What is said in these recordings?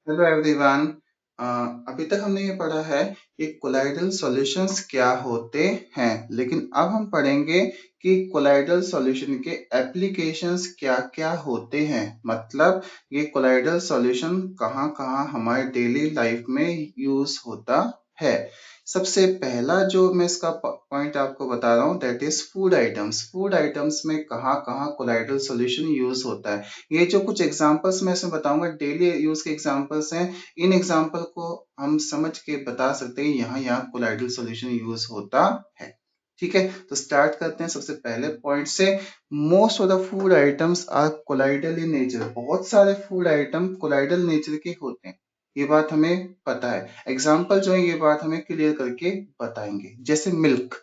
Hello everyone. अभी तक हमने ये पढ़ा है कि कोलाइडल सॉल्यूशंस क्या होते हैं, लेकिन अब हम पढ़ेंगे कि कोलाइडल सॉल्यूशन के एप्लीकेशंस क्या-क्या होते हैं। मतलब ये कोलाइडल सॉल्यूशन कहाँ-कहाँ हमारे डेली लाइफ में यूज होता है। सबसे पहला जो मैं इसका पॉइंट आपको बता रहा हूँ that is food items. Food items में कहाँ-कहाँ कोलाइडल सॉल्यूशन यूज होता है। ये जो कुछ एग्जांपल्स मैं इसमें बताऊंगा डेली यूज के एग्जांपल्स हैं। इन एग्जांपल को हम समझ के बता सकते हैं यहाँ यहाँ कोलाइडल सॉल्यूशन यूज होता है। ठीक है, तो स्टार्ट करते हैं सबसे पहले पॉइंट से। Most of the food items are colloidal in nature. बहुत सारे फूड आइटम कोलाइडल नेचर के होते हैं, ये बात हमें पता है। एग्जाम्पल जो है ये बात हमें क्लियर करके बताएंगे। जैसे मिल्क,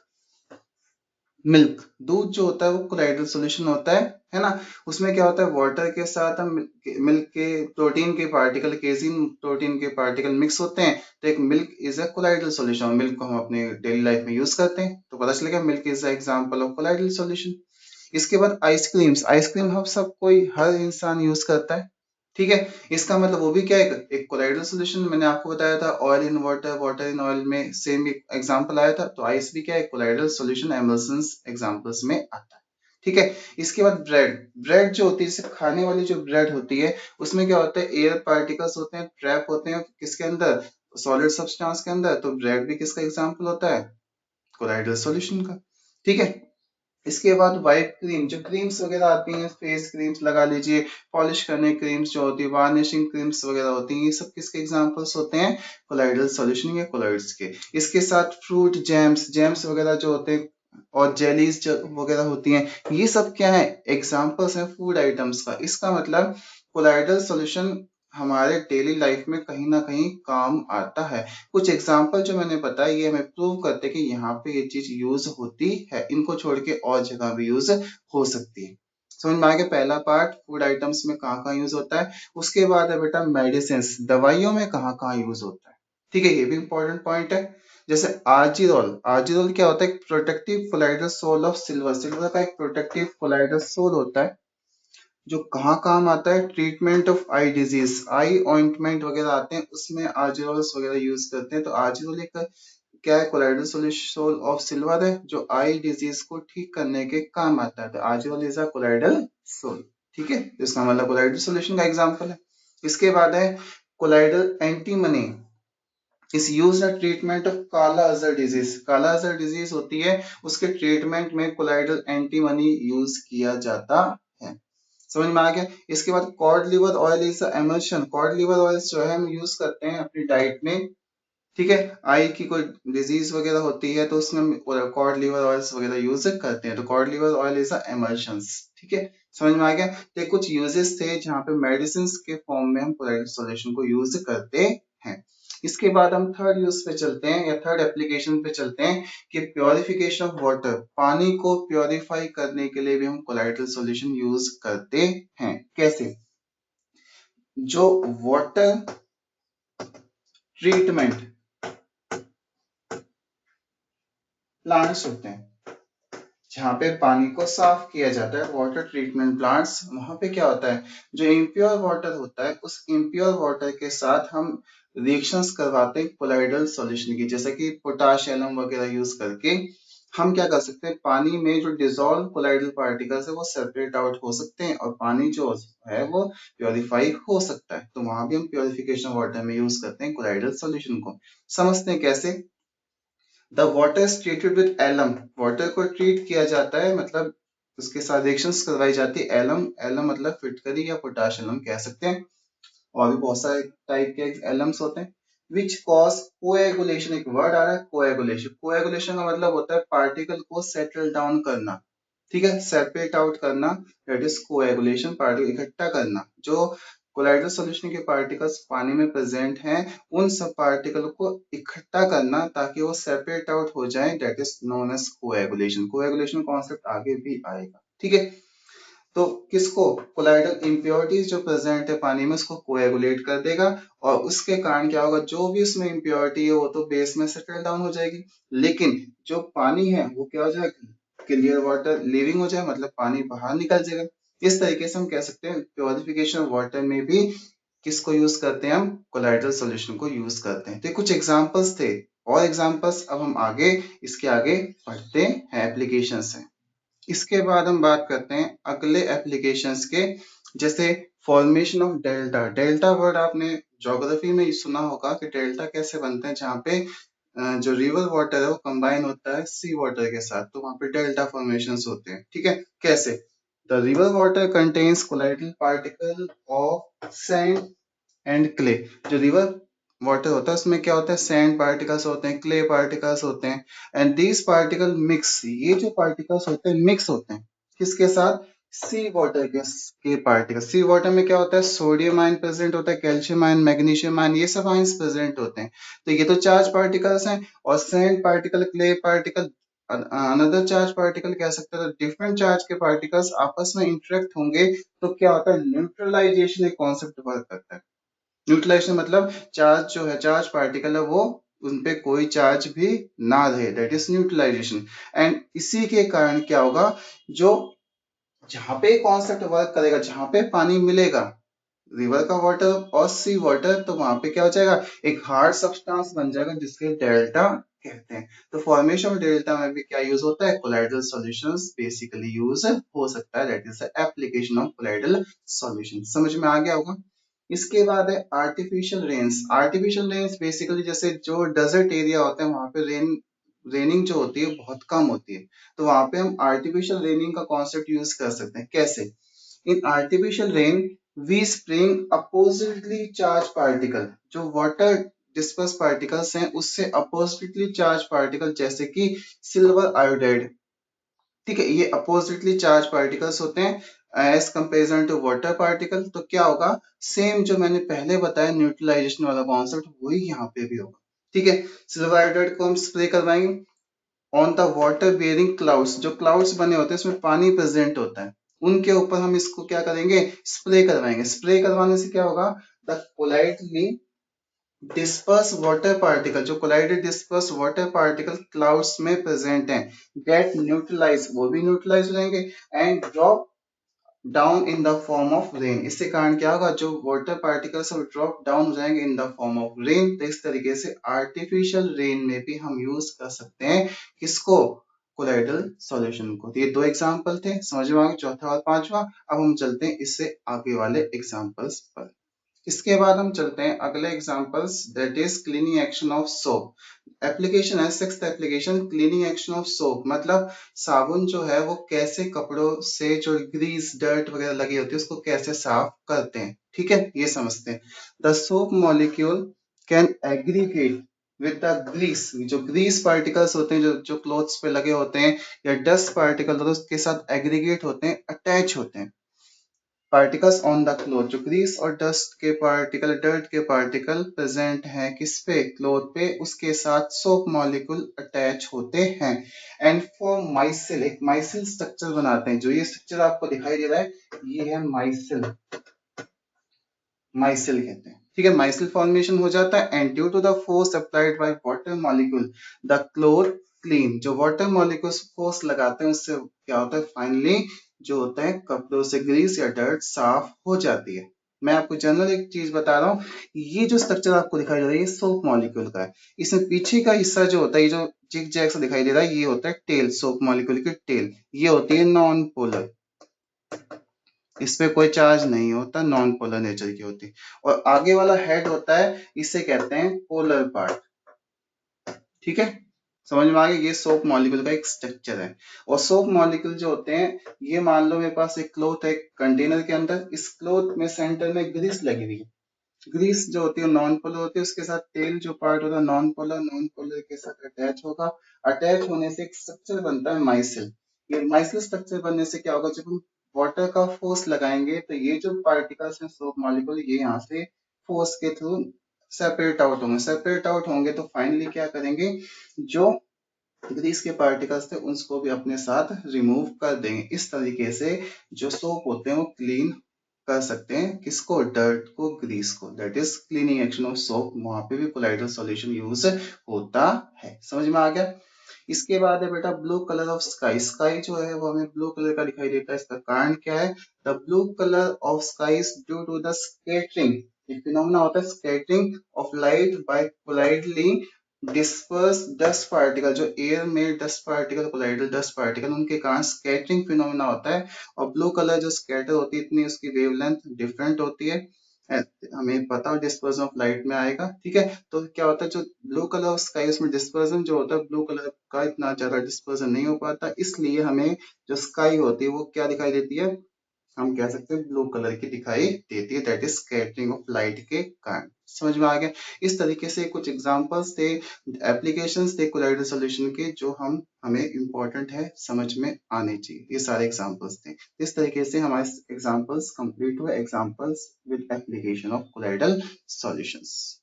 मिल्क दूध जो होता है वो कोलाइडल सॉल्यूशन होता है ना। उसमें क्या होता है, वाटर के साथ हम मिल्क के प्रोटीन के पार्टिकल, केजीन प्रोटीन के पार्टिकल मिक्स होते हैं, तो एक milk is a colloidal solution. Milk को हम अपने डेली लाइफ में यूज करते हैं, तो पता चलेगा milk is a example of colloidal solution. इसके बाद आइसक्रीम्स, आइसक्रीम हम सब कोई हर इंसान यूज करता है। ठीक है, इसका मतलब वो भी क्या है, एक कोलाइडल सॉल्यूशन। मैंने आपको बताया था oil in water, water in oil में सेम एग्जांपल आया था, तो आइस भी क्या है, कोलाइडल सॉल्यूशन एमल्सन्स एग्जांपल्स में आता है। ठीक है, इसके बाद ब्रेड, ब्रेड जो होती है जैसे खाने वाली जो ब्रेड होती है उसमें क्या होता है, एयर पार्टिकल्स होते हैं, ट्रैप होते हैं किसके अंदर, सॉलिड सब्सटेंस के अंदर। तो ब्रेड भी किसका एग्जांपल होता है, कोलाइडल सॉल्यूशन का। ठीक है, इसके बाद वाइट क्रीम, जो क्रीम्स वगैरह आती हैं, फेस क्रीम्स लगा लीजिए, पॉलिश करने क्रीम्स जो होती है, वार्निशिंग क्रीम्स वगैरह होती हैं, ये सब किसके एग्जांपल्स होते हैं, कोलाइडल सॉल्यूशन या कोलाइड्स के। इसके साथ फ्रूट जैम्स, जैम्स वगैरह जो होते हैं और जेलीज जो वगैरह होती हैं, ये सब क्या है, एग्जांपल्स हैं फूड आइटम्स का। इसका मतलब कोलाइडल सॉल्यूशन हमारे डेली लाइफ में कहीं ना कहीं काम आता है। कुछ एग्जाम्पल जो मैंने बताया ये हमें प्रूव करते हैं कि यहाँ पे ये चीज यूज होती है, इनको छोड़ के और जगह भी यूज हो सकती है। समझ में आ गया पहला पार्ट, फूड आइटम्स में कहाँ कहाँ यूज होता है। उसके बाद है बेटा मेडिसिन, दवाइयों में कहाँ कहाँ यूज होता है। ठीक है, ये भी इंपॉर्टेंट पॉइंट है। जैसे आर्जिरोल, आर्जिरोल क्या होता है, एक protective colloidal sol of silver. Silver का एक प्रोटेक्टिव कोलाइडल सोल होता है जो कहाँ काम आता है, treatment of eye disease, I ointment वगैरह आते हैं उसमें आर्जिरोल्स वगैरह यूज करते हैं। तो आर्जिरोल एक क्या है, कोलाइडल सोल ऑफ सिल्वर है जो आई डिजीज को ठीक करने के काम आता है। तो आर्जिरोल इज अ कोलाइडल सोल। ठीक है, तो इसका मतलब कोलाइडल सोल्यूशन का एग्जांपल है। इसके बाद है कोलाइडल एंटीमनी, इस यूज ट्रीटमेंट ऑफ काला अजहर डिजीज। काला अजहर डिजीज होती है, उसके ट्रीटमेंट में कोलाइडल एंटीमनी यूज किया जाता है। समझ में आ गया। इसके बाद cod liver oil is emulsion. Cod liver oil जो है हम यूज करते हैं अपनी डाइट में। ठीक है, आई की कोई डिजीज वगैरह होती है तो उसमें कॉड लिवर ऑयल्स वगैरह यूज करते हैं, तो कॉड लिवर ऑयल इज एमल्शंस। ठीक है, समझ में आ गया। तो कुछ यूजेस थे जहाँ पे मेडिसिन के फॉर्म में हम कोलाइडल सॉल्यूशन को यूज करते हैं। इसके बाद हम थर्ड यूज पे चलते हैं या थर्ड एप्लीकेशन पे चलते हैं कि प्योरिफिकेशन ऑफ वाटर। पानी को प्योरीफाई करने के लिए भी हम कोलाइडल सॉल्यूशन यूज करते हैं। कैसे, जो वाटर ट्रीटमेंट प्लांट्स होते हैं जहाँ पे पानी को साफ किया जाता है, वाटर ट्रीटमेंट प्लांट्स, वहां पे क्या होता है, जो इम्प्योर वाटर होता है उस इम्प्योर वाटर के साथ हम रिएक्शंस करवाते हैं कोलाइडल सॉल्यूशन की। जैसे कि पोटाश एलम वगैरह यूज करके हम क्या कर सकते हैं, पानी में जो डिजोल्व कोलाइडल पार्टिकल्स है वो सेपरेट आउट हो सकते हैं और पानी जो है वो प्योरीफाई हो सकता है। तो वहां भी हम प्योरिफिकेशन वाटर में यूज करते हैं कोलाइडल सॉल्यूशन को। समझते हैं कैसे। The water is treated with alum, water को ट्रीट किया जाता है, मतलब उसके साथ रिएक्शंस करवाई जाती है। एलम, एलम मतलब फिटकरी या पोटाश एलम कह सकते हैं। और भी बहुत सारे टाइप के एलम्स होते हैं। विच कॉज कोएगुलेशन, एक वर्ड आ रहा है कोएगुलेशन। कोएगुलेशन का मतलब होता है पार्टिकल को सेटल डाउन करना। ठीक है, सेपरेट आउट करना, दैट इज कोएगुलेशन। पार्टिकल इकट्ठा करना, जो कोलाइडल सॉल्यूशन के पार्टिकल्स पानी में प्रेजेंट हैं उन सब पार्टिकल को इकट्ठा करना ताकि वो सेपरेट आउट हो जाए, that is known as coagulation. Coagulation concept आगे भी आएगा। ठीक है, तो किसको, कोलाइडल इम्प्योरिटीज जो प्रेजेंट है पानी में उसको कोएगुलेट कर देगा और उसके कारण क्या होगा, जो भी उसमें इम्प्योरिटी है वो तो बेस में सेटल डाउन हो जाएगी, लेकिन जो पानी है वो क्या हो जाएगा, क्लियर वाटर लिविंग हो जाए, मतलब पानी बाहर निकल जाएगा। इस तरीके से हम कह सकते हैं प्योरिफिकेशन वाटर में भी किसको यूज करते हैं? हम कोलाइडल सॉल्यूशन को यूज करते हैं। तो ये कुछ एग्जांपल्स थे, और एग्जांपल्स अब हम आगे इसके आगे पढ़ते हैं एप्लीकेशन से। इसके बाद हम बात करते हैं अगले एप्लीकेशंस के, जैसे formation of delta. Delta word आपने ज्योग्राफी में सुना होगा कि डेल्टा कैसे बनते हैं, जहाँ पे जो रिवर वाटर है वो कंबाइन होता है सी वाटर के साथ, तो वहां पे डेल्टा फॉर्मेशंस होते हैं। ठीक है, कैसे? The river water contains colloidal particle of sand and clay. जो रिवर वाटर होता है उसमें क्या होता है? सैंड पार्टिकल्स होते हैं, क्ले पार्टिकल्स होते हैं, एंड दीज पार्टिकल मिक्स। ये जो पार्टिकल्स होते हैं मिक्स होते हैं किसके साथ? सी वाटर के पार्टिकल। सी वाटर में क्या होता है? सोडियम आयन प्रेजेंट होता है, कैल्शियम आयन, मैग्नीशियम आयन, ये सब आयन्स प्रेजेंट होते हैं। तो ये तो चार्ज पार्टिकल्स हैं, और sand particle, clay particle, another charge particle कह सकते हैं। तो डिफरेंट चार्ज के पार्टिकल्स आपस में इंटरेक्ट होंगे तो क्या होता है? न्यूट्रलाइजेशन एक कॉन्सेप्ट वर्क करता है। न्यूट्रलाइजेशन मतलब चार्ज जो है, चार्ज पार्टिकल है, वो उनपे कोई चार्ज भी ना रहे, दैट इज न्यूट्रलाइजेशन। एंड इसी के कारण क्या होगा? जो जहां पे कॉन्सेप्ट वर्क करेगा, जहां पे पानी मिलेगा, रिवर का वाटर और सी वाटर, तो वहां पे क्या हो जाएगा? एक हार्ड सब्सटेंस बन जाएगा जिसके डेल्टा कहते हैं। तो फॉर्मेशन ऑफ डेल्टा में भी क्या यूज होता है? कोलाइडल सॉल्यूशंस बेसिकली यूज हो सकता है, that is the application of colloidal solution. समझ में आ गया होगा। इसके बाद है artificial rains. Artificial rains basically जैसे जो डेजर्ट एरिया होते हैं वहां पे रेनिंग जो होती है बहुत कम होती है, तो वहां पे हम आर्टिफिशियल रेनिंग का कॉन्सेप्ट यूज कर सकते हैं। कैसे? In artificial rain we spring oppositely charge particle. जो वाटर डिस्पर्स पार्टिकल्स हैं उससे अपोजिटली चार्ज पार्टिकल, जैसे कि सिल्वर आयोडाइड। ठीक है, ये अपोजिटली चार्ज पार्टिकल्स होते हैं as comparison to water particle. तो क्या होगा? सेम जो मैंने पहले बताया न्यूट्रलाइजेशन वाला कॉन्सेप्ट, वही यहाँ पे भी होगा। ठीक है, सिल्वर आयोडाइड को हम स्प्रे करवाएंगे on the water bearing clouds. जो क्लाउड्स बने होते हैं उसमें पानी प्रेजेंट होता है, उनके ऊपर हम इसको क्या करेंगे? स्प्रे करवाएंगे। स्प्रे करवाने से क्या होगा? द कोलाइडली डिस्पर्स वाटर पार्टिकल, जो collided disperse water particle clouds में प्रेजेंट हैं, गेट न्यूट्रलाइज, वो भी न्यूट्रलाइज हो जाएंगे, and drop down in the form of rain. इससे कारण क्या होगा? जो वाटर पार्टिकल्स है ड्रॉप डाउन हो जाएंगे in the form of rain. तो इस तरीके से आर्टिफिशियल रेन में भी हम यूज कर सकते हैं किसको? कोलाइडल सॉल्यूशन को। तो ये दो एग्जांपल थे, समझ में आ गया? चौथा और पांचवा। अब हम चलते हैं इससे आगे वाले एग्जांपल्स पर। इसके बाद हम चलते हैं अगले examples, that is cleaning action of soap. Application है sixth application, cleaning action of soap. मतलब साबुन जो है वो कैसे कपड़ों से जो ग्रीस डर्ट वगैरह लगी होती है उसको कैसे साफ करते हैं। ठीक है, ये समझते हैं। The soap molecule can aggregate with the grease. जो ग्रीस पार्टिकल्स होते हैं, जो जो क्लोथ्स पे लगे होते हैं, या डस्ट पार्टिकल होते हैं, उसके साथ एग्रीगेट होते हैं, अटैच होते हैं। पार्टिकल्स ऑन द क्लोथ, जो ग्रीस और डस्ट के पार्टिकल, डर्ट के पार्टिकल प्रेजेंट हैं किस पे? क्लोथ पे, उसके साथ सोप मॉलिक्यूल अटैच होते हैं, एंड फॉर्म माइसिल। एक माइसिल स्ट्रक्चर बनाते हैं। जो ये स्ट्रक्चर आपको दिखाई दे रहा है, ये है माइसिल। माइसिल कहते हैं। ठीक है, माइसिल फॉर्मेशन हो जाता है, and due to the force applied by water molecule the cloth clean. जो वाटर मॉलिक्यूल्स फोर्स लगाते हैं उससे क्या होता है? फाइनली जो होता है कपड़ों से ग्रीस या डर्ट साफ हो जाती है। मैं आपको जनरल एक चीज बता रहा हूँ, ये जो स्ट्रक्चर आपको दिखाई दे रहा है ये सोप मॉलिक्यूल का है। इसमें पीछे का हिस्सा जो होता है, ये जो जिग जैग सा दिखाई दे रहा है, ये होता है टेल, सोप मॉलिक्यूल की टेल। ये होती है नॉन पोलर, इस पे कोई चार्ज नहीं होता, नॉन पोलर नेचर की होती है। और आगे वाला हेड होता है, इसे कहते हैं पोलर पार्ट। ठीक है, समझ में आ गया? ये सोप मॉलिक्यूल का एक स्ट्रक्चर है। और सोप मॉलिक्यूल जो होते हैं, ये मान लो मेरे पास एक क्लोथ है कंटेनर के अंदर, इस क्लोथ में सेंटर में ग्रीस लगी हुई है। ग्रीस जो होती है नॉन पोलर होती है, उसके साथ तेल जो पार्ट होता है नॉन पोलर, नॉन पोलर के साथ अटैच होगा। अटैच होने से एक स्ट्रक्चर बनता है माइसिल। ये माइसिल स्ट्रक्चर बनने से क्या होगा? जब हम वाटर का फोर्स लगाएंगे तो ये जो पार्टिकल्स हैं सोप मॉलिक्यूल, ये यहाँ से फोर्स के थ्रू सेपरेट आउट होंगे। सेपरेट आउट होंगे तो फाइनली क्या करेंगे? जो ग्रीस के पार्टिकल्स थे उसको भी अपने साथ रिमूव कर देंगे। इस तरीके से जो सोप होते हैं वो क्लीन कर सकते हैं किसको? डर्ट को, ग्रीस को। That is cleaning action of soap. वहां पे भी कोलाइडल सॉल्यूशन यूज होता है। समझ में आ गया? इसके बाद है बेटा blue colour of sky. Sky जो है वो हमें ब्लू कलर का दिखाई देता है। इसका कारण क्या है? The blue colour of sky is due to the scattering एक फिनोमेना होता है scattering of light by colloidally dispersed dust particle, जो एयर में dust particle, colloidal dust particle, उनके कारण स्कैटरिंग फिनोमेना होता है। और ब्लू कलर जो स्कैटर होती है, इतनी उसकी वेवलेंथ डिफरेंट होती है, हमें पता हो डिस्पर्जन ऑफ लाइट में आएगा, ठीक है। तो क्या होता है, जो ब्लू कलर स्काई, उसमें डिस्पर्जन जो होता है ब्लू कलर का इतना ज्यादा डिस्पर्जन नहीं हो पाता, इसलिए हमें जो स्काई होती है वो क्या दिखाई देती है, हम कह सकते हैं ब्लू कलर की दिखाई देती है, that is scattering of light के कारण। समझ में आ गया। इस तरीके से कुछ एग्जांपल्स थे, एप्लीकेशंस थे कोलाइडल सॉल्यूशन के, जो हमें इंपॉर्टेंट है समझ में आने चाहिए। ये सारे एग्जांपल्स थे। इस तरीके से हमारे एग्जांपल्स कंप्लीट हुए, examples with application of colloidal solutions.